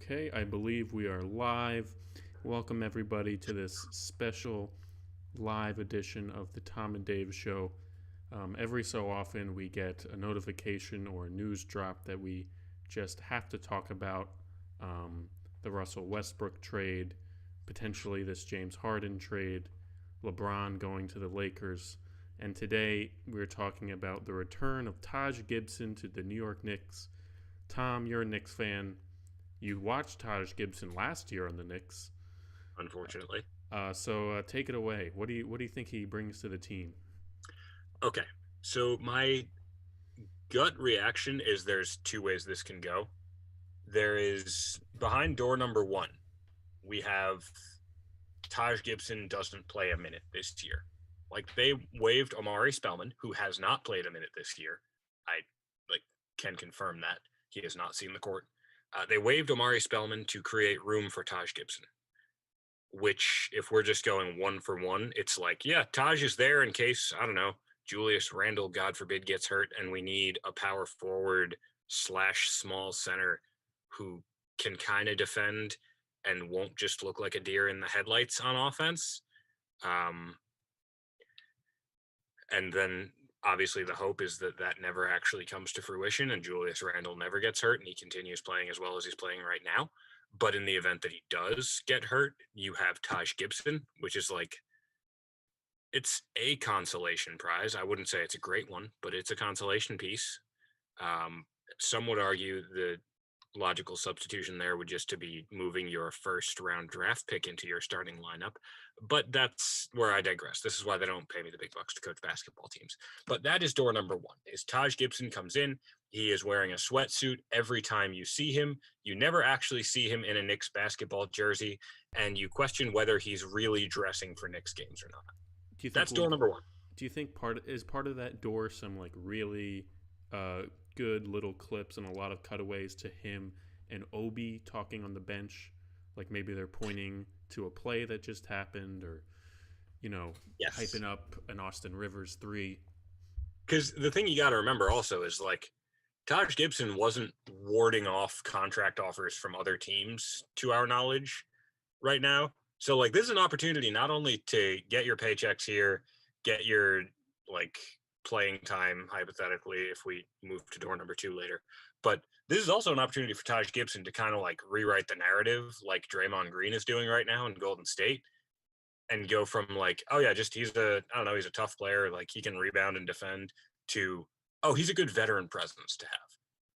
Okay, I believe we are live. Welcome, everybody, to this special live edition of the Tom and Dave Show. Every so often, we get a notification or a news drop that we just have to talk about. The Russell Westbrook trade, potentially this James Harden trade, LeBron going to the Lakers. And today, we're talking about the return of Taj Gibson to the New York Knicks. Tom, you're a Knicks fan. You watched Taj Gibson last year on the Knicks, Unfortunately. so take it away. What do you think he brings to the team? Okay. So my gut reaction is there's two ways this can go. There is behind door number one, we have Taj Gibson doesn't play a minute this year. Like they waived Omari Spellman, who has not played a minute this year. I like can confirm that he has not seen the court. They waived Omari Spellman to create room for Taj Gibson, which if we're just going one for one, it's like, yeah, Taj is there in case, I don't know, Julius Randle, God forbid, gets hurt and we need a power forward slash small center who can kind of defend and won't just look like a deer in the headlights on offense. Um, and then obviously the hope is that that never actually comes to fruition and Julius Randle never gets hurt and he continues playing as well as he's playing right now. But in the event that he does get hurt, you have Taj Gibson, which is like, it's a consolation prize. I wouldn't say it's a great one, but it's a consolation piece. Um, some would argue the logical substitution there would just to be moving your first round draft pick into your starting lineup. But that's where I digress. This is why they don't pay me the big bucks to coach basketball teams. But that is door number one, is Taj Gibson comes in. He is wearing a sweatsuit every time you see him. You never actually see him in a Knicks basketball jersey, and you question whether he's really dressing for Knicks games or not. Do you think That's door we'll? number one. Do you think part of that door some like really uh, good little clips and a lot of cutaways to him and Obi talking on the bench, like maybe they're pointing to a play that just happened, or you know, Yes. hyping up an Austin Rivers three. Because the thing you got to remember also is like Taj Gibson wasn't warding off contract offers from other teams to our knowledge right now. So like this is an opportunity not only to get your paychecks here, get your like playing time hypothetically if we move to door number two later, but this is also an opportunity for Taj Gibson to kind of like rewrite the narrative like Draymond Green is doing right now in Golden State and go from like, oh yeah, just he's a I don't know, he's a tough player, like he can rebound and defend to oh, he's a good veteran presence to have.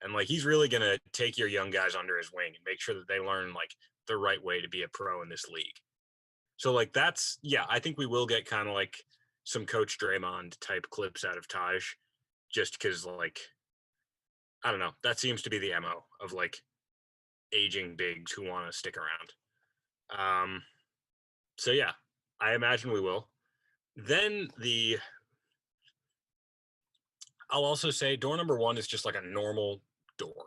And like he's really gonna take your young guys under his wing and make sure that they learn like the right way to be a pro in this league. So like that's yeah, I think we will get kind of like some Coach Draymond type clips out of Taj, just because like I don't know, that seems to be the MO of like aging bigs who want to stick around. Um, so yeah, I imagine we will. Then the I'll also say door number one is just like a normal door.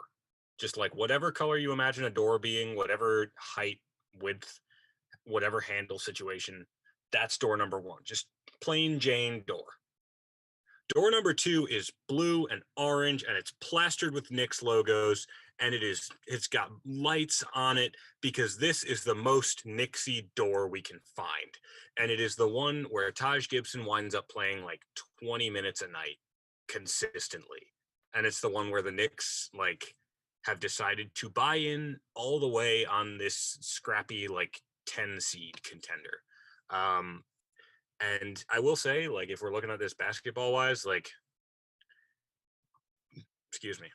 Just like whatever color you imagine a door being, whatever height, width, whatever handle situation, that's door number one. Just plain Jane door. Door number two is blue and orange and it's plastered with Knicks logos and it's got lights on it because this is the most Knicksy door we can find. And it is the one where Taj Gibson winds up playing like 20 minutes a night consistently. And it's the one where the Knicks like have decided to buy in all the way on this scrappy like 10 seed contender. Um, and I will say, like, if we're looking at this basketball wise, like, excuse me,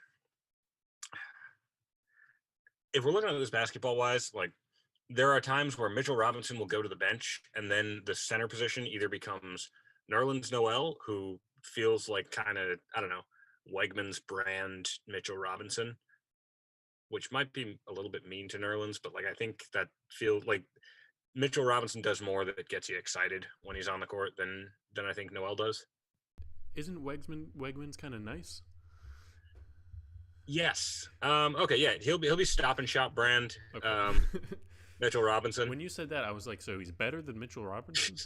if we're looking at this basketball wise, like, there are times where Mitchell Robinson will go to the bench and then the center position either becomes Nerlens Noel, who feels like kind of, I don't know, Wegman's brand Mitchell Robinson, which might be a little bit mean to Nerlens, but like I think that feels like Mitchell Robinson does more that gets you excited when he's on the court than I think Noel does. Isn't Wegman's kind of nice? Yes. Okay. Yeah. He'll be Stop and Shop brand. Okay. Mitchell Robinson. When you said that, I was like, so he's better than Mitchell Robinson?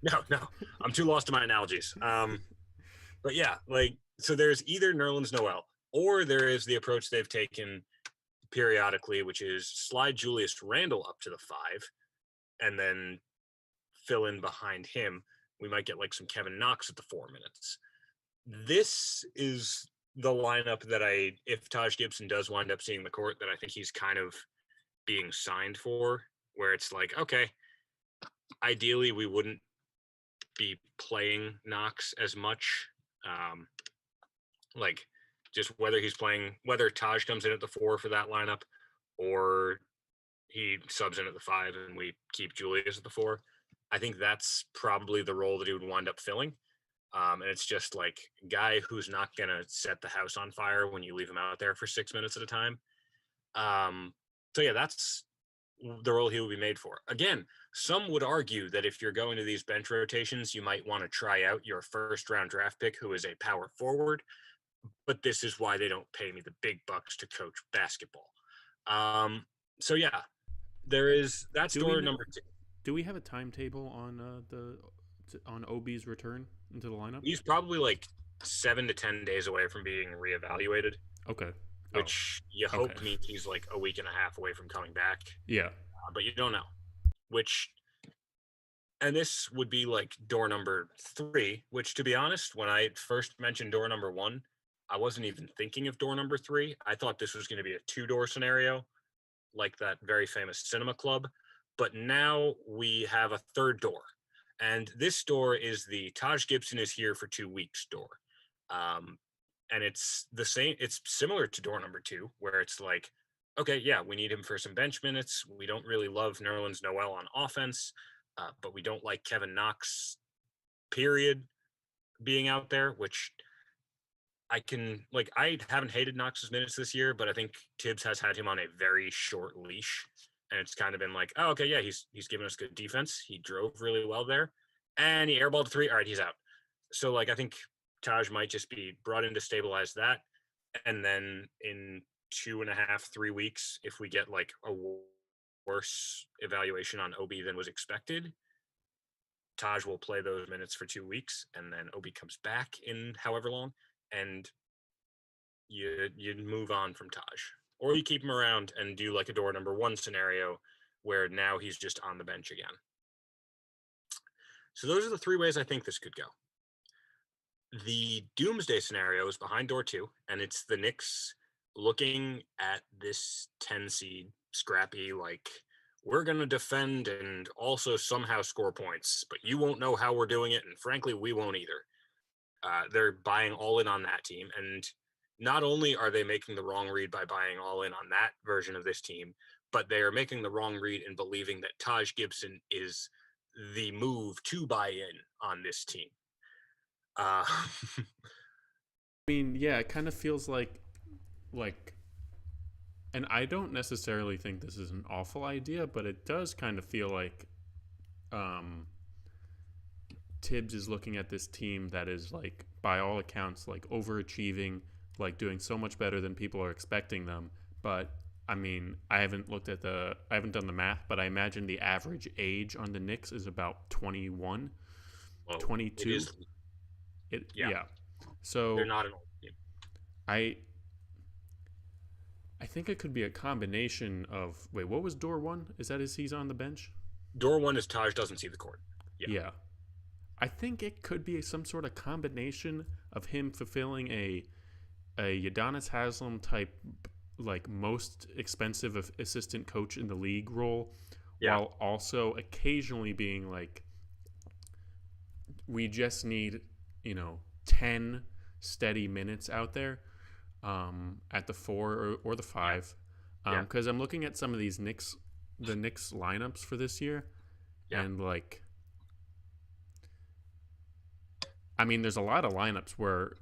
No. I'm too lost to my analogies. But yeah, like so there's either Nerlens Noel or there is the approach they've taken periodically, which is slide Julius Randle up to the 5 and then fill in behind him. We might get like some Kevin Knox at the 4 minutes. This is the lineup that if Taj Gibson does wind up seeing the court, that I think he's kind of being signed for, where it's like, okay, ideally we wouldn't be playing Knox as much. Like just whether Taj comes in at the 4 for that lineup or he subs in at the 5 and we keep Julius at the 4. I think that's probably the role that he would wind up filling. And it's just like a guy who's not going to set the house on fire when you leave him out there for 6 minutes at a time. So yeah, that's the role he will be made for. Again, some would argue that if you're going to these bench rotations, you might want to try out your first round draft pick who is a power forward, but this is why they don't pay me the big bucks to coach basketball. So yeah, that's door number 2. Do we have a timetable on on OB's return into the lineup? He's probably like 7 to 10 days away from being reevaluated. Okay. Which you hope means he's like a week and a half away from coming back. Yeah. But you don't know. And this would be like door number 3, which to be honest, when I first mentioned door number 1, I wasn't even thinking of door number 3. I thought this was going to be a 2-door scenario, like that very famous cinema club. But now we have a 3rd door. And this door is the Taj Gibson is here for 2 weeks door. And it's the same. It's similar to door number 2, where it's like, okay, yeah, we need him for some bench minutes. We don't really love Nerlens Noel on offense, but we don't like Kevin Knox, period, being out there, which I haven't hated Knox's minutes this year, but I think Tibbs has had him on a very short leash. And it's kind of been like, oh, okay, yeah, he's given us good defense. He drove really well there. And he airballed 3. All right, he's out. So, like, I think Taj might just be brought in to stabilize that. And then in 2.5, 3 weeks, if we get, like, a worse evaluation on OB than was expected, Taj will play those minutes for 2 weeks. And then OB comes back in however long. And you move on from Taj. Or you keep him around and do like a door number 1 scenario where now he's just on the bench again. So those are the 3 ways I think this could go. The doomsday scenario is behind door 2, and it's the Knicks looking at this 10 seed scrappy, like, we're going to defend and also somehow score points, but you won't know how we're doing it, and frankly, we won't either. They're buying all in on that team, and not only are they making the wrong read by buying all in on that version of this team, but they are making the wrong read in believing that Taj Gibson is the move to buy in on this team. I mean, yeah, it kind of feels like, and I don't necessarily think this is an awful idea, but it does kind of feel like Tibbs is looking at this team that is, like, by all accounts, like, overachieving, like, doing so much better than people are expecting them. But I mean, I haven't done the math, but I imagine the average age on the Knicks is about 21, 22. Yeah. So they're not an old team. I think it could be a combination of, wait, what was door 1? Is that he's on the bench? Door 1 is Taj doesn't see the court. Yeah. I think it could be some sort of combination of him fulfilling a Udonis Haslem type, like, most expensive assistant coach in the league role, while also occasionally being like, we just need 10 steady minutes out there at the 4 or the 5, because I'm looking at some of these the Knicks lineups for this year, and, like, I mean, there's a lot of lineups where,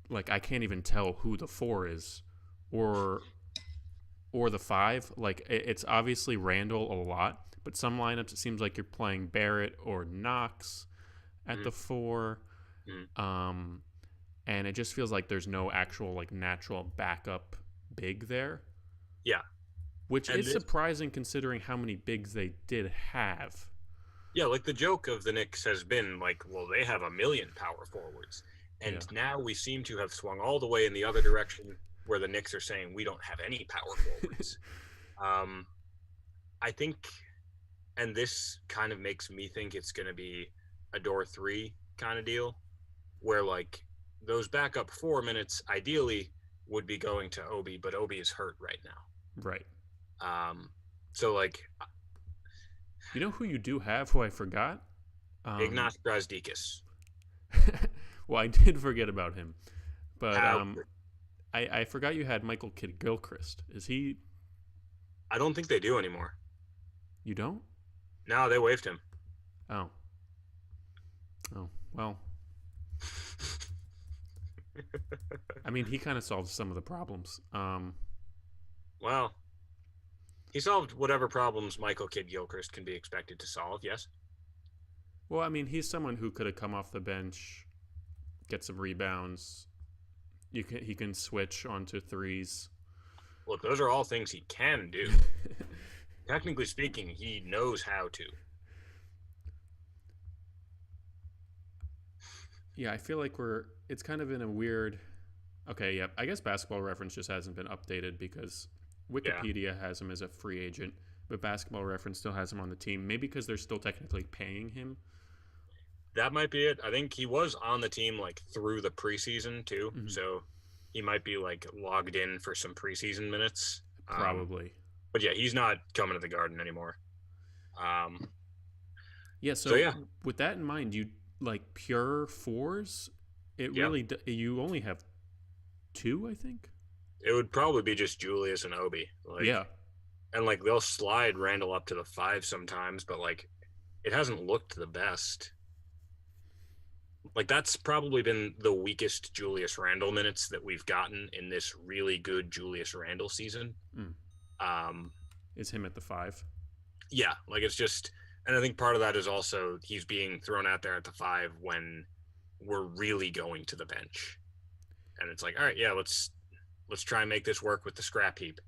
like, I can't even tell who the 4 is or the 5. Like, it's obviously Randall a lot, but some lineups it seems like you're playing Barrett or Knox at the 4. And it just feels like there's no actual, like, natural backup big there. Yeah. Which is surprising considering how many bigs they did have. Yeah, like, the joke of the Knicks has been, like, well, they have 1 million power forwards. And now we seem to have swung all the way in the other direction, where the Knicks are saying we don't have any power forwards. Um, I think, and this kind of makes me think it's going to be a door three kind of deal, where like those backup 4 minutes ideally would be going to Obi, but Obi is hurt right now. Right. So like You know who you do have, who I forgot? Ignaz Brazdeikis. Well, I did forget about him, but How I forgot you had Michael Kidd Gilchrist. Is he? I don't think they do anymore. You don't? No, they waived him. Oh. Oh well. I mean, he kind of solves some of the problems. Well, he solved whatever problems Michael Kidd Gilchrist can be expected to solve. Yes. Well, I mean, he's someone who could have come off the bench, get some rebounds. He can switch onto threes. Look, those are all things he can do. Technically speaking, he knows how to. Yeah, I feel like it's kind of in a weird. Okay, yeah, I guess Basketball Reference just hasn't been updated because Wikipedia has him as a free agent, but Basketball Reference still has him on the team. Maybe because they're still technically paying him. That might be it. I think he was on the team like through the preseason too, so he might be like logged in for some preseason minutes. Probably. But yeah, he's not coming to the Garden anymore. Yeah. So yeah, with that in mind, you like pure fours. It really you only have two, I think. It would probably be just Julius and Obi. Like, yeah. And like they'll slide Randall up to the 5 sometimes, but like it hasn't looked the best. Like that's probably been the weakest Julius Randle minutes that we've gotten in this really good Julius Randle season. Is him at the 5? Yeah, like it's just, and I think part of that is also he's being thrown out there at the 5 when we're really going to the bench, and it's like, all right, yeah, let's try and make this work with the scrap heap.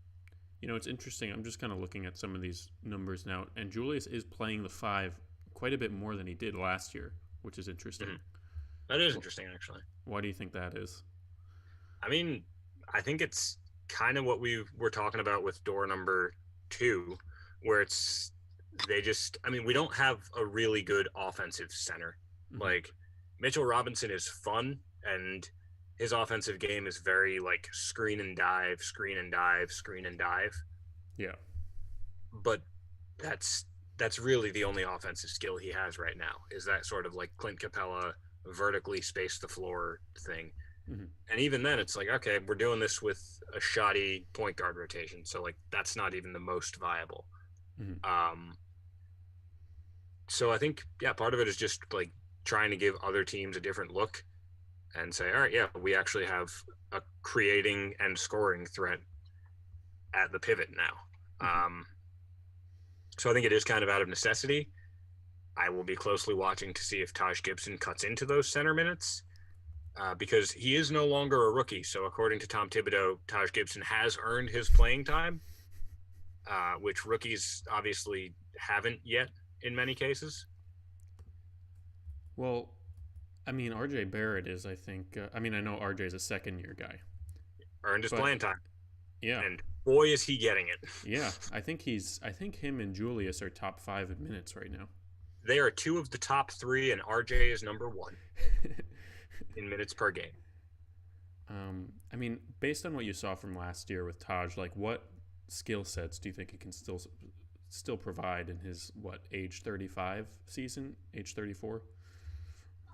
You know, it's interesting. I'm just kind of looking at some of these numbers now, and Julius is playing the 5 quite a bit more than he did last year, which is interesting. That is interesting, actually. Why do you think that is? I mean, I think it's kind of what we were talking about with door number 2, where it's we don't have a really good offensive center. Like Mitchell Robinson is fun, and his offensive game is very like screen and dive, screen and dive, screen and dive. Yeah. But that's really the only offensive skill he has right now, is that sort of like Clint Capella vertically space the floor thing. And even then it's like, okay, we're doing this with a shoddy point guard rotation, so like that's not even the most viable. So I think part of it is just like trying to give other teams a different look and say, all right, yeah, we actually have a creating and scoring threat at the pivot now. So I think it is kind of out of necessity. I will be closely watching to see if Taj Gibson cuts into those center minutes, because he is no longer a rookie. So according to Tom Thibodeau, Taj Gibson has earned his playing time, which rookies obviously haven't yet in many cases. Well, I mean, RJ Barrett is, I think, I know RJ is a second-year guy. Earned his playing time. Yeah. And boy, is he getting it. Yeah. I think him and Julius are top 5 in minutes right now. They are 2 of the top 3, and RJ is number 1 in minutes per game. I mean, based on what you saw from last year with Taj, like what skill sets do you think he can still provide in his age 35 season, age 34?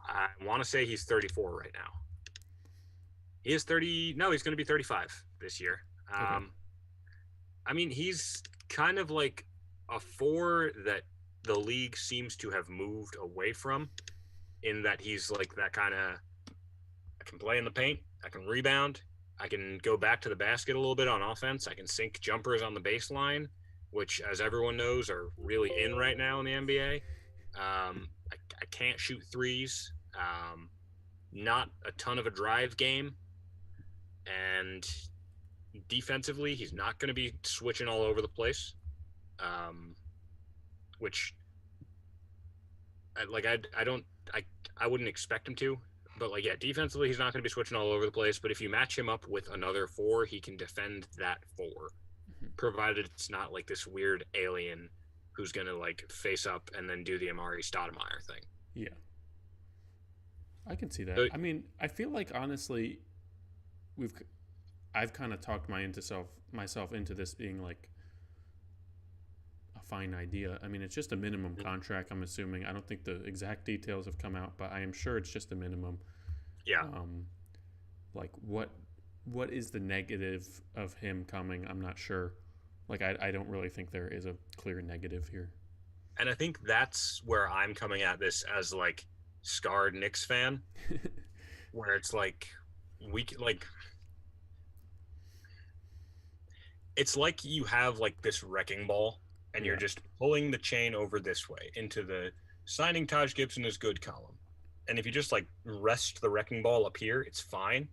I want to say he's 34 right now. He is 30. No, he's going to be 35 this year. Okay. I mean, he's kind of like a 4 that the league seems to have moved away from, in that he's like that kind of, I can play in the paint, I can rebound, I can go back to the basket a little bit on offense, I can sink jumpers on the baseline, which, as everyone knows, are really in right now in the NBA. I can't shoot threes. Not a ton of a drive game. And defensively, he's not going to be switching all over the place. Which, I wouldn't expect him to, But like, yeah, defensively, he's not going to be switching all over the place. But if you match him up with another four, he can defend that four, Mhm. provided it's not like this weird alien who's going to like face up and then do the Amari Stoudemire thing. Yeah, I can see that. So I mean, I feel like honestly, we've I've kind of talked myself into this being like a fine idea. I mean, it's just a minimum contract. I'm assuming. I don't think the exact details have come out, but I am sure it's just a minimum. yeah, Um, like what is the negative of him coming? I'm not sure. Like I don't really think there is a clear negative here. and I think that's where I'm coming at this as like scarred Knicks fan, where it's like like it's like you have like this wrecking ball and you're Yeah, just pulling the chain over this way into the signing Taj Gibson is good column. And if you just like rest the wrecking ball up here, it's fine.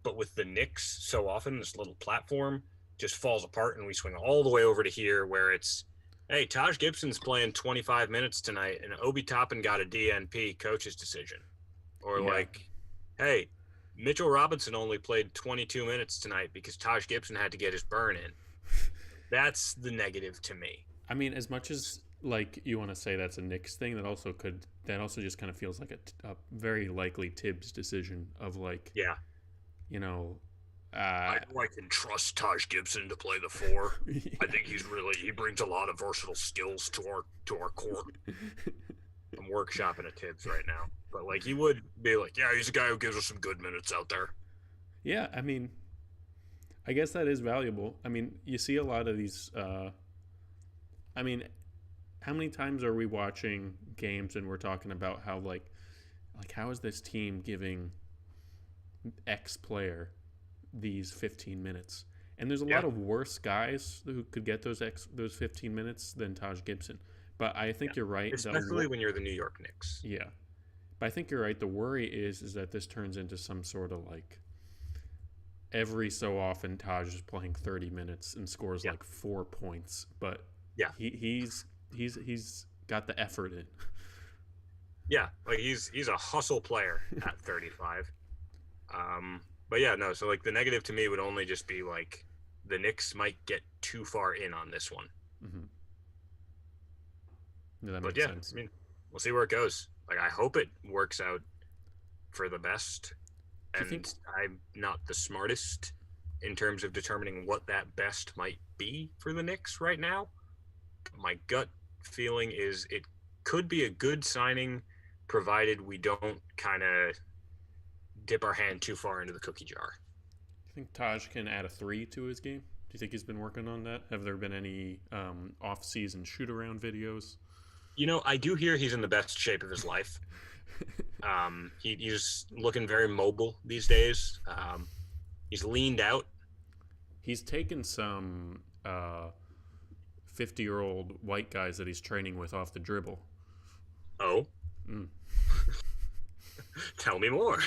But with the Knicks, so often this little platform just falls apart and we swing all the way over to here where it's, hey, Taj Gibson's playing 25 minutes tonight and Obi Toppin got a DNP coach's decision. Or yeah. like, hey, Mitchell Robinson only played 22 minutes tonight because Taj Gibson had to get his burn in. That's the negative to me. I mean, as much as like you want to say that's a Knicks thing, that also just kind of feels like a very likely Tibbs decision of like, Yeah. you know, I know I can trust Taj Gibson to play the four. I think he brings a lot of versatile skills to our court. I'm workshopping at Tibbs right now. But like he would be like, yeah, he's a guy who gives us some good minutes out there. yeah. I mean, I guess that is valuable. I mean, you see a lot of these. I mean, how many times are we watching games and we're talking about how like how is this team giving X player these 15 minutes? And there's a Yeah. lot of worse guys who could get those 15 minutes than Taj Gibson. But I Yeah. think you're right. Especially when you're the New York Knicks. Yeah, but I think you're right. The worry is that this turns into some sort of like every so often Taj is playing 30 minutes and scores Yeah. like 4 points, but Yeah. he's got the effort in. Yeah. Like he's a hustle player at 35. But yeah, no, so like the negative to me would only just be like the Knicks might get too far in on this one. Mm-hmm. Yeah, that But makes yeah, sense. I mean, we'll see where it goes. Like I hope it works out for the best. Do you think? And I'm not the smartest in terms of determining what that best might be for the Knicks right now. My gut feeling is it could be a good signing provided we don't kind of dip our hand too far into the cookie jar. Do you think Taj can add a three to his game? Do you think he's been working on that? Have there been any off-season shoot-around videos? You know, I do hear he's in the best shape of his life. He's looking very mobile these days. He's leaned out. He's taken some 50-year-old white guys that he's training with off the dribble. Oh, Mm. tell me more.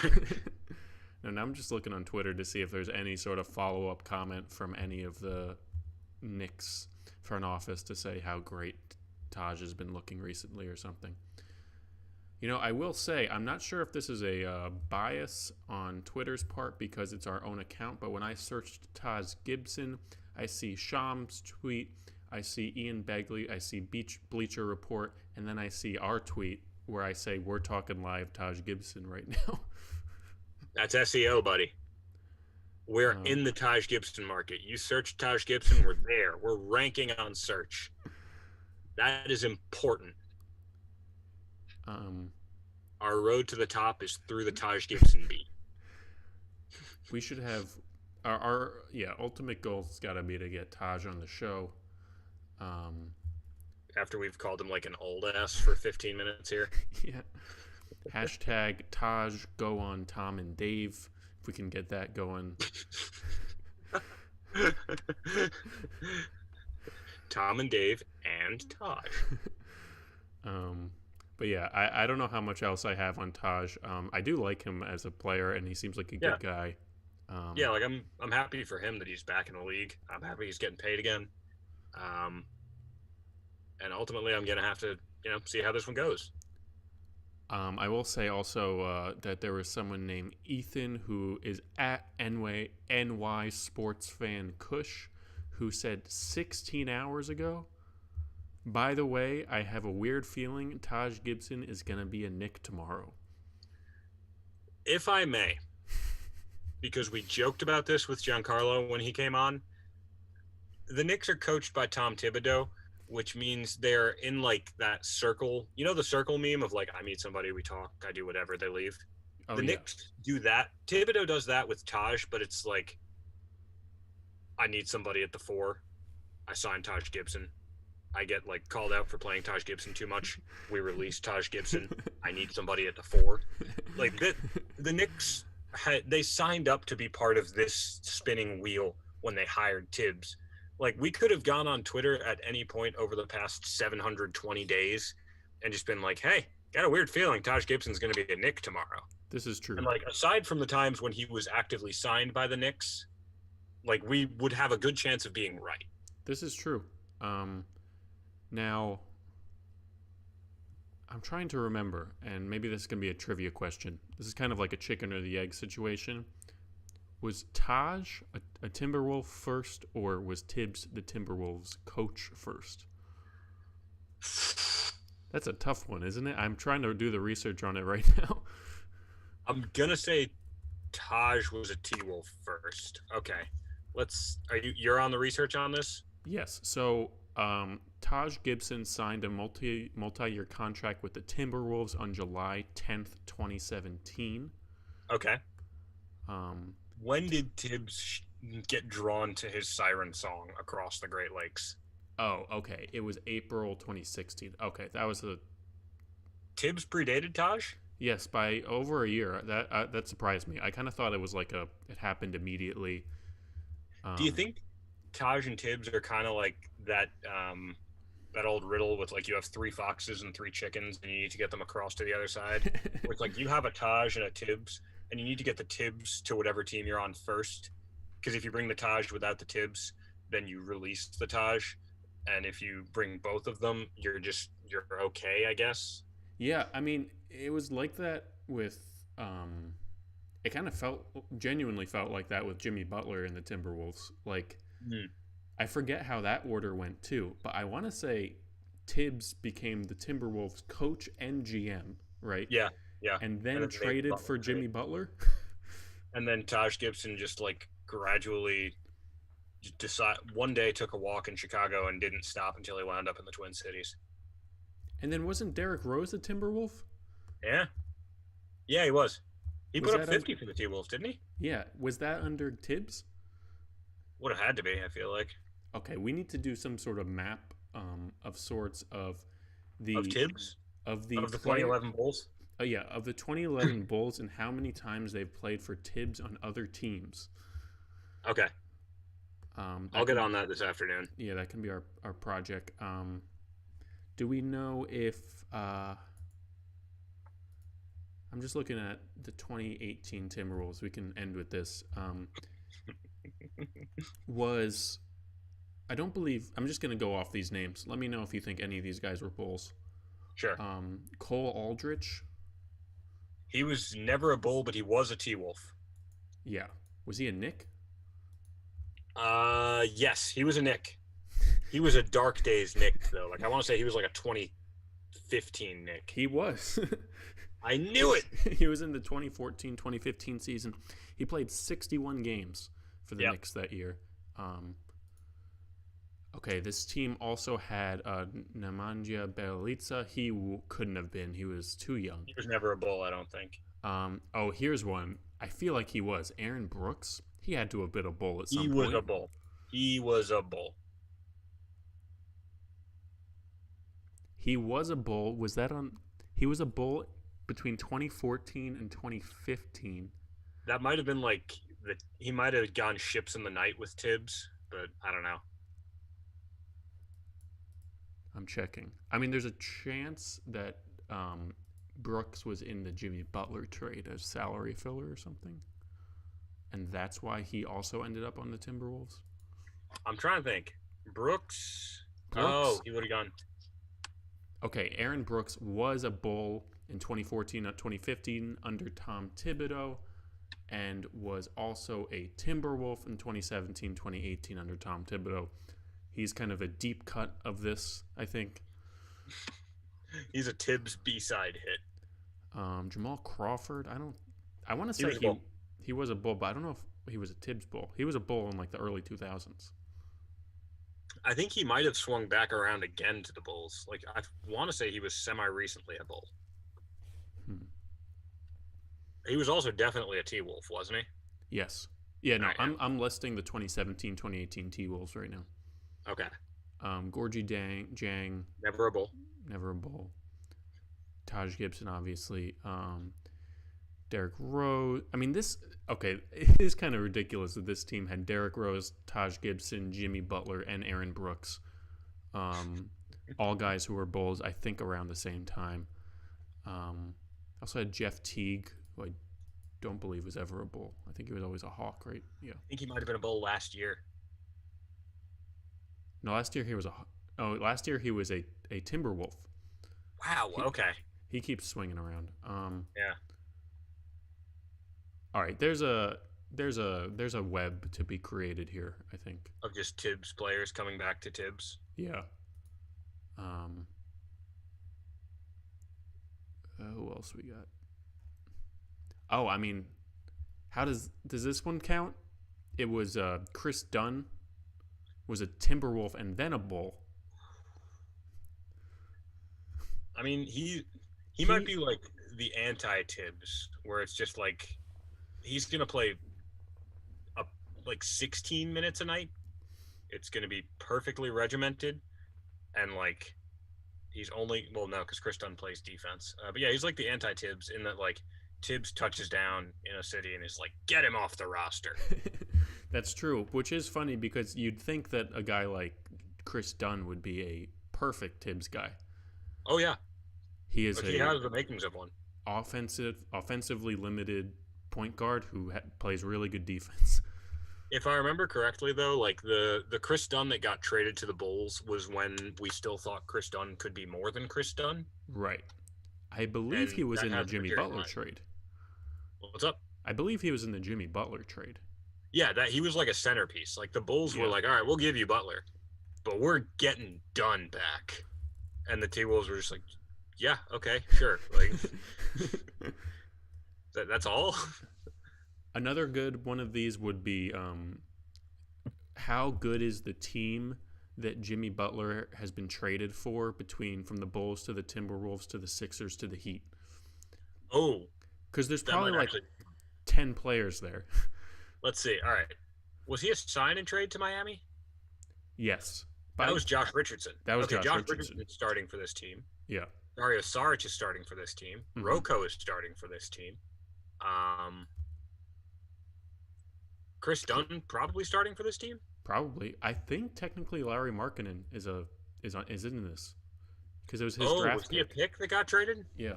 And I'm just looking on Twitter to see if there's any sort of follow-up comment from any of the Knicks front office to say how great Taj has been looking recently or something. You know, I will say, I'm not sure if this is a bias on Twitter's part because it's our own account, but when I searched Taj Gibson, I see Sham's tweet, I see Ian Begley, I see Bleacher Report, and then I see our tweet where I say, we're talking live Taj Gibson right now. That's SEO, buddy. We're Um, in the Taj Gibson market. You search Taj Gibson, we're there. We're ranking on search. That is important. um, Our road to the top is through the Taj Gibson beat. we should have our ultimate goal's got to be to get Taj on the show. After we've called him like an old ass for 15 minutes here. Yeah. Hashtag Taj go on Tom and Dave. If we can get that going. Tom and Dave and Taj. But yeah, I don't know how much else I have on Taj. I do like him as a player, and he seems like a good guy. Yeah, like I'm happy for him that he's back in the league. I'm happy he's getting paid again. And ultimately, I'm gonna have to see how this one goes. I will say also that there was someone named Ethan who is at NY Sports Fan Kush who said 16 hours ago, by the way, I have a weird feeling Taj Gibson is going to be a Knick tomorrow. If I may, because we joked about this with Giancarlo when he came on, the Knicks are coached by Tom Thibodeau, which means they're in like that circle. You know the circle meme of like, I meet somebody, we talk, I do whatever, they leave. Oh, The yeah. Knicks do that. Thibodeau does that with Taj, but it's like, I need somebody at the 4. I signed Taj Gibson. I get like called out for playing Taj Gibson too much. We released Taj Gibson. I need somebody at the 4. Like the Knicks they signed up to be part of this spinning wheel when they hired Tibbs. Like we could have gone on Twitter at any point over the past 720 days and just been like, "Hey, got a weird feeling Taj Gibson's going to be a Knick tomorrow." This is true. And like aside from the times when he was actively signed by the Knicks, like we would have a good chance of being right. This is true. Now, I'm trying to remember, and maybe this is going to be a trivia question. This is kind of like a chicken or the egg situation. Was Taj a Timberwolf first, or was Tibbs the Timberwolves coach first? That's a tough one, isn't it? I'm trying to do the research on it right now. I'm gonna say Taj was a T-Wolf first. Okay, you're on the research on this? Yes. So Taj Gibson signed a multi-year contract with the Timberwolves on July 10th, 2017. Okay. Um, When did Tibbs get drawn to his siren song across the Great Lakes? Oh, okay. It was April 2016. Okay, that was the Tibbs predated Taj? yes, by over a year. That surprised me. I kind of thought it was like it happened immediately. Do you think Taj and Tibbs are kind of like that that old riddle with like you have 3 foxes and 3 chickens and you need to get them across to the other side? Where it's like you have a Taj and a Tibbs and you need to get the Tibbs to whatever team you're on first. Because if you bring the Taj without the Tibbs, then you release the Taj. And if you bring both of them, you're okay, I guess. Yeah, I mean, it was like that with it kind of genuinely felt like that with Jimmy Butler and the Timberwolves. Like I forget how that order went too, but I want to say Tibbs became the Timberwolves coach and GM, right? Yeah, yeah. And then traded for Jimmy Butler. And then Taj Gibson just like gradually one day took a walk in Chicago and didn't stop until he wound up in the Twin Cities. And then wasn't Derrick Rose a Timberwolf? Yeah. Yeah, he was. He put up 50 for the T-Wolves, didn't he? Yeah. Was that under Tibbs? Would have had to be, I feel like. Okay, we need to do some sort of map of sorts of Tibbs? Of the 2011 Bulls? Oh, yeah, of the 2011 Bulls and how many times they've played for Tibbs on other teams. Okay. I'll get on that this afternoon. Yeah, that can be our project. Do we know if I'm just looking at the 2018 Timberwolves. We can end with this. I don't believe I'm just going to go off these names. Let me know if you think any of these guys were Bulls. Sure. Cole Aldrich. He was never a Bull, but he was a T-Wolf. Yeah. Was he a Knick? Yes, he was a Knick. He was a Dark Days Knick, though. Like, I want to say he was like a 2015 Knick. He was. I knew it! He was in the 2014-2015 season. He played 61 games for the Knicks that year. Okay, this team also had Nemanja Bjelica. He couldn't have been. He was too young. He was never a Bull, I don't think. Here's one. I feel like he was. Aaron Brooks. He had to have been a Bull at some point. He was a Bull. He was a Bull. He was a Bull. Was that on? He was a Bull between 2014 and 2015. That might have been like he might have gone ships in the night with Tibbs, but I don't know. I'm checking. I mean, there's a chance that Brooks was in the Jimmy Butler trade as salary filler or something, and that's why he also ended up on the Timberwolves. I'm trying to think. Brooks? Oh, he would have gone. Okay, Aaron Brooks was a Bull in 2014 2015 under Tom Thibodeau, and was also a Timberwolf in 2017-2018 under Tom Thibodeau. He's kind of a deep cut of this, I think. He's a Tibbs B-side hit. Jamal Crawford, I want to say he was a Bull, but I don't know if he was a Tibbs Bull. He was a Bull in like the early 2000s. I think he might have swung back around again to the Bulls. Like, I want to say he was semi-recently a Bull. He was also definitely a T-Wolf, wasn't he? Yes. Yeah, no, Right, I'm listing the 2017-2018 T-Wolves right now. Okay. Gorgie Jang. Never a Bull. Never a Bull. Taj Gibson, obviously. Derrick Rose. I mean, it is kind of ridiculous that this team had Derrick Rose, Taj Gibson, Jimmy Butler, and Aaron Brooks. All guys who were Bulls, I think, around the same time. Also had Jeff Teague, who I don't believe was ever a Bull. I think he was always a Hawk, right? Yeah. I think he might have been a Bull last year. No, last year he was a Timberwolf. Wow. Okay. He keeps swinging around. Yeah. All right. There's a web to be created here, I think. Of just Tibbs players coming back to Tibbs. Yeah. Who else we got? Oh, I mean, how does this one count? It was Chris Dunn was a Timberwolf and then a Bull. I mean, he might be like the anti-Tibbs, where it's just like he's gonna play like 16 minutes a night. It's gonna be perfectly regimented, and like he's only because Chris Dunn plays defense. But yeah, he's like the anti-Tibbs in that like Tibbs touches down in a city and is like, get him off the roster. That's true, which is funny because you'd think that a guy like Chris Dunn would be a perfect Tibbs guy. Oh yeah, he is. He has the makings of one. Offensively limited point guard who plays really good defense. If I remember correctly, though, like the Chris Dunn that got traded to the Bulls was when we still thought Chris Dunn could be more than Chris Dunn. Right. I believe he was in the Jimmy Butler trade. What's up? I believe he was in the Jimmy Butler trade. Yeah, that he was like a centerpiece. Like the Bulls were like, all right, we'll give you Butler, but we're getting Dunn back. And the T-Wolves were just like, yeah, okay, sure. Like that's all. Another good one of these would be how good is the team that Jimmy Butler has been traded for from the Bulls to the Timberwolves to the Sixers to the Heat? Oh. Because there's probably like 10 players there. Let's see. All right. Was he a sign and trade to Miami? Yes. That was Josh Richardson. Josh Richardson is starting for this team. Yeah. Dario Saric is starting for this team. Mm-hmm. Rocco is starting for this team. Chris Dunn probably starting for this team? Probably. I think technically Larry Markkinen is in this. Because it was his draft was he a pick that got traded? Yeah.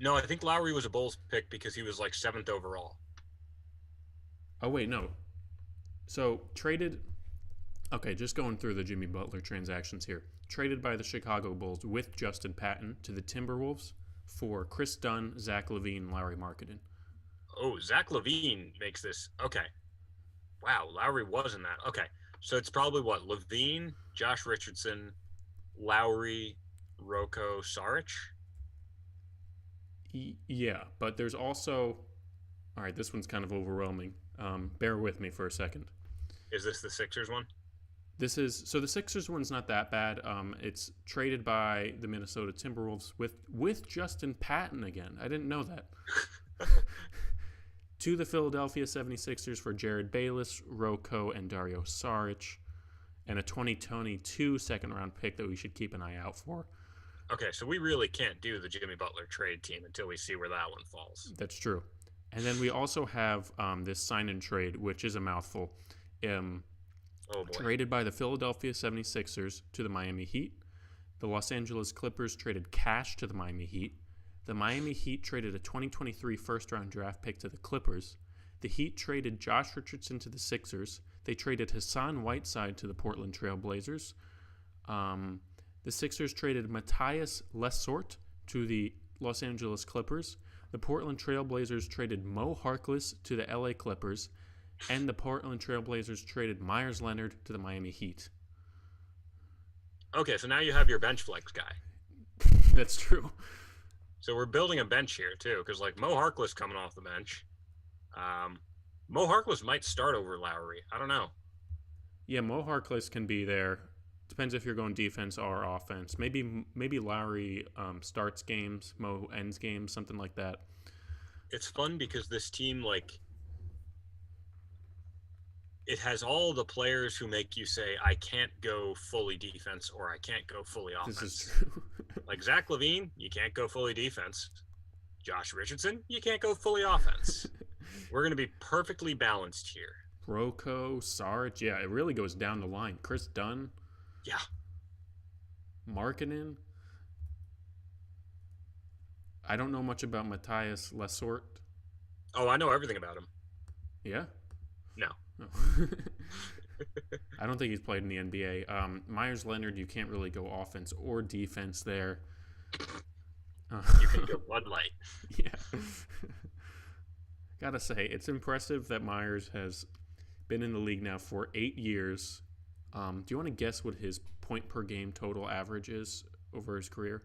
No, I think Lowry was a Bulls pick because he was like 7th overall. Oh, wait, no. So, traded... Okay, just going through the Jimmy Butler transactions here. Traded by the Chicago Bulls with Justin Patton to the Timberwolves for Chris Dunn, Zach LaVine, Larry Markkinen. Oh, Zach LaVine makes this. Okay. Wow, Lowry was in that. Okay. So it's probably what? LaVine, Josh Richardson, Lowry, Rocco, Saric? Yeah, but there's also... All right, this one's kind of overwhelming. Bear with me for a second. Is this the Sixers one? So the Sixers one's not that bad. It's traded by the Minnesota Timberwolves with Justin Patton again. I didn't know that. To the Philadelphia 76ers for Jared Bayless, Rocco, and Dario Saric, and a 2022 second-round pick that we should keep an eye out for. Okay, so we really can't do the Jimmy Butler trade team until we see where that one falls. That's true. And then we also have this sign-and-trade, which is a mouthful. Traded by the Philadelphia 76ers to the Miami Heat. The Los Angeles Clippers traded cash to the Miami Heat. The Miami Heat traded a 2023 first-round draft pick to the Clippers. The Heat traded Josh Richardson to the Sixers. They traded Hassan Whiteside to the Portland Trail Blazers. The Sixers traded Matthias Lesort to the Los Angeles Clippers. The Portland Trailblazers traded Mo Harkless to the LA Clippers, and the Portland Trailblazers traded Myers Leonard to the Miami Heat. Okay, so now you have your bench flex guy. That's true. So we're building a bench here too, because like Mo Harkless coming off the bench. Mo Harkless might start over Lowry. I don't know. Yeah, Mo Harkless can be there. Depends if you're going defense or offense. Maybe Lowry starts games, Mo ends games, something like that. It's fun because this team, like, it has all the players who make you say, I can't go fully defense or I can't go fully offense. This is true. Like Zach LaVine, you can't go fully defense. Josh Richardson, you can't go fully offense. We're going to be perfectly balanced here. Rocco, Sarge, yeah, it really goes down the line. Chris Dunn. Yeah. Markkanen. I don't know much about Matthias Lesort. Oh, I know everything about him. Yeah? No. Oh. I don't think he's played in the NBA. Myers Leonard, you can't really go offense or defense there. You can go Bud Light. Yeah. Gotta say, it's impressive that Myers has been in the league now for 8 years. Do you want to guess what his point per game total average is over his career?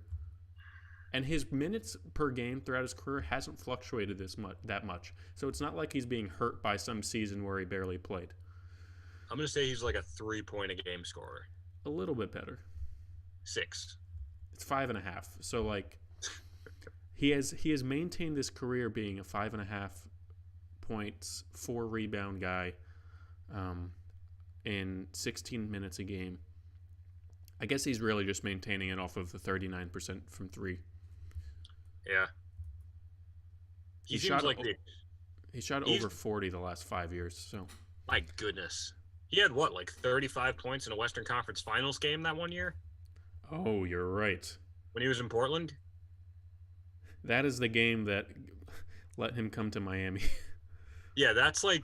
And his minutes per game throughout his career hasn't fluctuated that much. So it's not like he's being hurt by some season where he barely played. I'm going to say he's like a 3-point-a-game scorer. A little bit better. 6. It's 5.5. So like he has maintained this career being a 5.5 points, 4 rebound guy, in 16 minutes a game. I guess he's really just maintaining it off of the 39% from 3. Yeah. He seems like he shot over 40 the last 5 years. So my goodness, he had what, like 35 points in a Western Conference Finals game that one year? Oh, you're right. When he was in Portland? That is the game that let him come to Miami. Yeah, that's like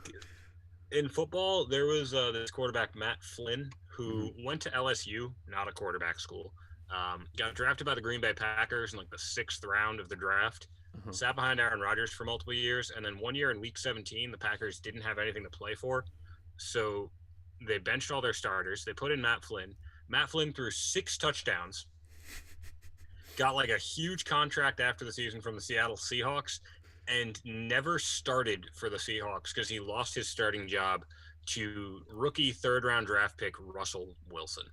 in football, there was this quarterback, Matt Flynn, who went to LSU, not a quarterback school, got drafted by the Green Bay Packers in like the 6th round of the draft, sat behind Aaron Rodgers for multiple years, and then one year in week 17, the Packers didn't have anything to play for, so they benched all their starters. They put in Matt Flynn. Matt Flynn threw 6 touchdowns, got like a huge contract after the season from the Seattle Seahawks, and never started for the Seahawks because he lost his starting job to rookie 3rd-round draft pick Russell Wilson.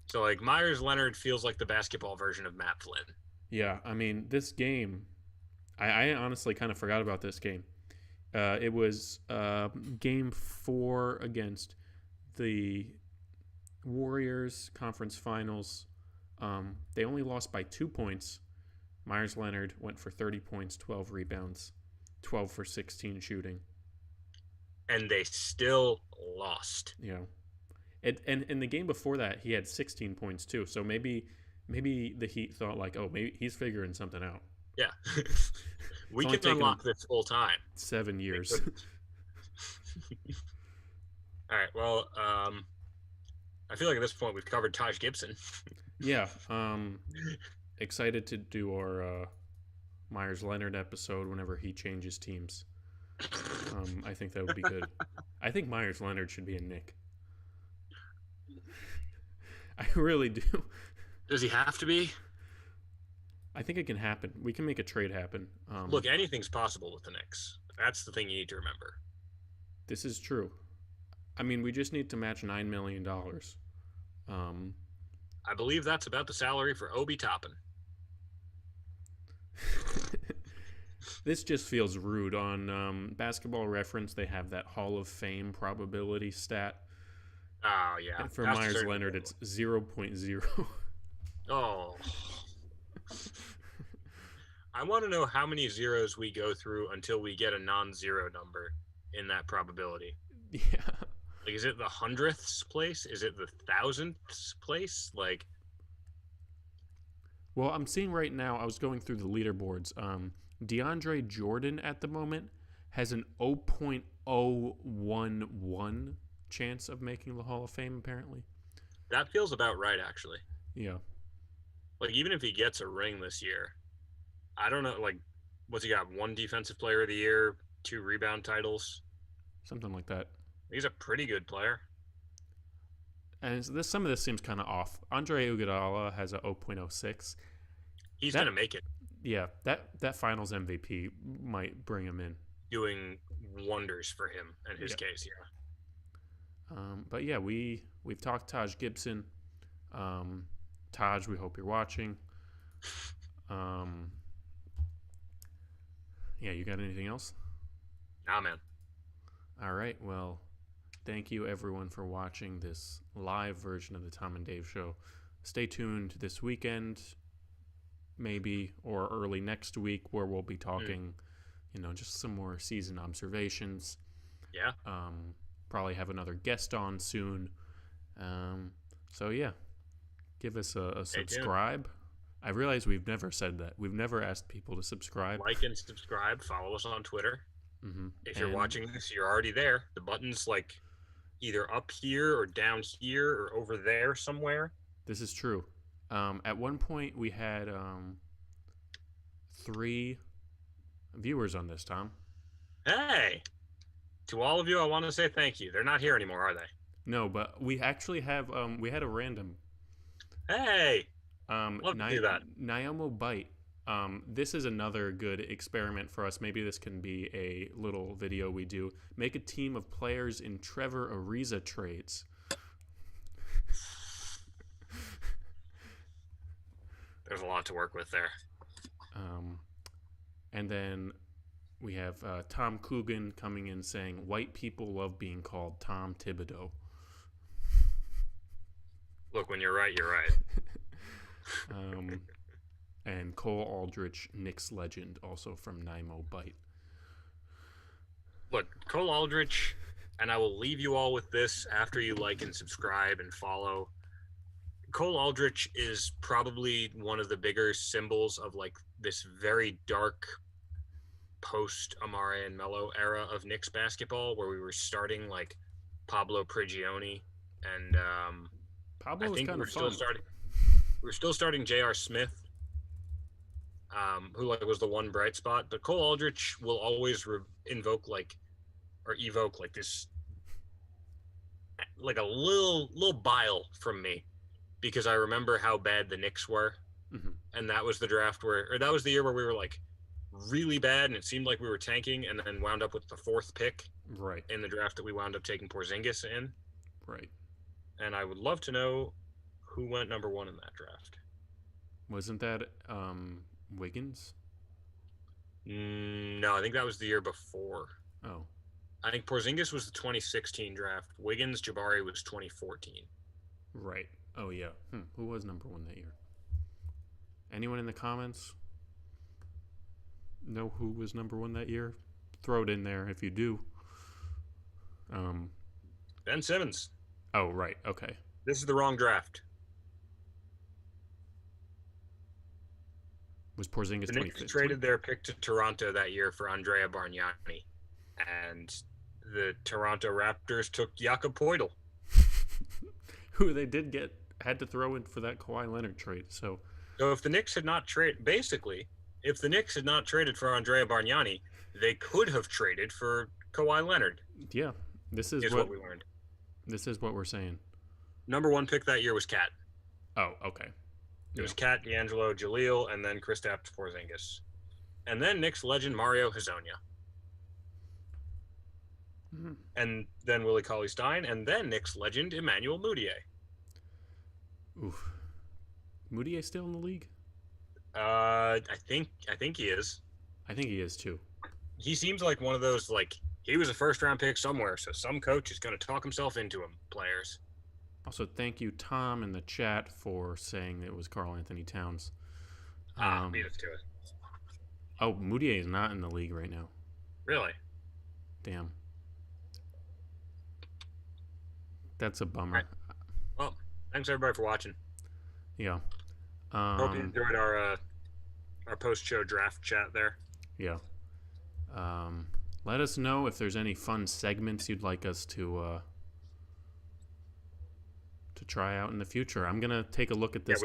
So, like, Myers Leonard feels like the basketball version of Matt Flynn. Yeah, I mean, this game, I honestly kind of forgot about this game. It was game 4 against the Warriors Conference Finals. They only lost by 2 points. Myers Leonard went for 30 points, 12 rebounds, 12 for 16 shooting. And they still lost. Yeah. And in the game before that, he had 16 points too. So maybe the Heat thought like, oh, maybe he's figuring something out. Yeah. We can unlock this full time. 7 years. All right. Well, I feel like at this point we've covered Taj Gibson. Yeah. Excited to do our Myers Leonard episode whenever he changes teams. I think that would be good. I think Myers Leonard should be a Knick. I really do. Does he have to be? I think it can happen. We can make a trade happen. Look, anything's possible with the Knicks. That's the thing you need to remember. This is true. I mean, we just need to match $9 million. I believe that's about the salary for Obi Toppin. This just feels rude. On Basketball Reference, they have that Hall of Fame probability stat. Oh, yeah. And for Myers Leonard, it's 0.0. Oh. I want to know how many zeros we go through until we get a non-zero number in that probability. Yeah. Like, is it the 100th place? Is it the 1000th place? Like, well, I'm seeing right now, I was going through the leaderboards. DeAndre Jordan at the moment has an 0.011 chance of making the Hall of Fame, apparently. That feels about right, actually. Yeah. like even if he gets a ring this year, I don't know. Like, what's he got? One defensive player of the year, 2 rebound titles. Something like that. He's a pretty good player. And some of this seems kind of off. Andre Iguodala has a 0.06. He's That gonna make it, Yeah, that Finals MVP might bring him in. doing wonders for him in his Yeah. case. Yeah. But yeah, we've talked Taj Gibson. Taj, we hope you're watching. Um, yeah, you got anything else? Nah, man. All right. Well, thank you everyone for watching this live version of the Tom and Dave show. Stay tuned this weekend, maybe, or early next week, where we'll be talking, just some more season observations. Yeah. Probably have another guest on soon. So yeah, give us a subscribe. I realize we've never said that. We've never asked people to subscribe. Like and subscribe. Follow us on Twitter. Mm-hmm. If you're watching this, you're already there. The button's like either up here or down here or over there somewhere. This is true. At one point, we had 3 viewers on this, Tom. Hey, to all of you, I want to say thank you. They're not here anymore, are they? No, but we actually have. We had a random. Hey, love to do that. Naomo Bite. This is another good experiment for us. Maybe this can be a little video we do. Make a team of players in Trevor Ariza trades. There's a lot to work with there. And then we have Tom Coogan coming in saying, white people love being called Tom Thibodeau. Look, when you're right, you're right. And Cole Aldrich, Knicks legend, also from Naimo Bite. Look, Cole Aldrich, and I will leave you all with this after you like and subscribe and follow. Cole Aldrich is probably one of the bigger symbols of like this very dark post Amare and Melo era of Knicks basketball, where we were starting like Pablo Prigioni and Pablo I was think kind we're of still fun. starting J.R. Smith, who like was the one bright spot. But Cole Aldrich will always evoke like this, like a little bile from me, because I remember how bad the Knicks were, and that was the draft that was the year where we were like really bad, and it seemed like we were tanking, and then wound up with the 4th pick, right, in the draft that we wound up taking Porzingis in, right. And I would love to know who went number 1 in that draft. Wasn't that Wiggins? No, I think that was the year before. Oh, I think Porzingis was the 2016 draft. Wiggins, Jabari was 2014. right. Oh yeah. Who was number 1 that year? Anyone in the comments know who was number 1 that year? Throw it in there if you do. Ben Simmons. Oh, right. Okay. This is the wrong draft. Was Porzingis The Knicks traded their pick to Toronto that year for Andrea Bargnani, and the Toronto Raptors took Jakob Poeltl, who they had to throw in for that Kawhi Leonard trade. So if the Knicks had not traded for Andrea Bargnani, they could have traded for Kawhi Leonard. Yeah, this is what we learned. This is what we're saying. Number 1 pick that year was Cat. Oh, okay. It was Cat, D'Angelo, Jaleel, and then Kristaps Porzingis. And then Knicks legend Mario Hezonja. Mm-hmm. And then Willie Cauley-Stein, and then Knicks legend Emmanuel Mudiay. Oof. Mudiay still in the league? I think he is. I think he is too. He seems like one of those, like, he was a first-round pick somewhere, so some coach is going to talk himself into him, players. Also, thank you, Tom, in the chat for saying it was Karl Anthony Towns. Beat us to it. Oh, Mudiay is not in the league right now. Really? Damn. That's a bummer. Right. Well, thanks everybody for watching. Yeah. Hope you enjoyed our post-show draft chat there. Yeah. Let us know if there's any fun segments you'd like us to try out in the future. I'm gonna take a look at this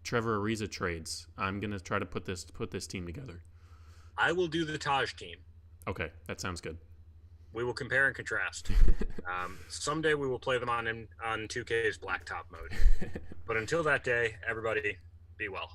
Trevor Ariza trades. I'm gonna try to put this team together. I will do the Taj team. Okay, that sounds good. We will compare and contrast. Someday we will play them on 2K's Blacktop mode. But until that day, everybody, be well.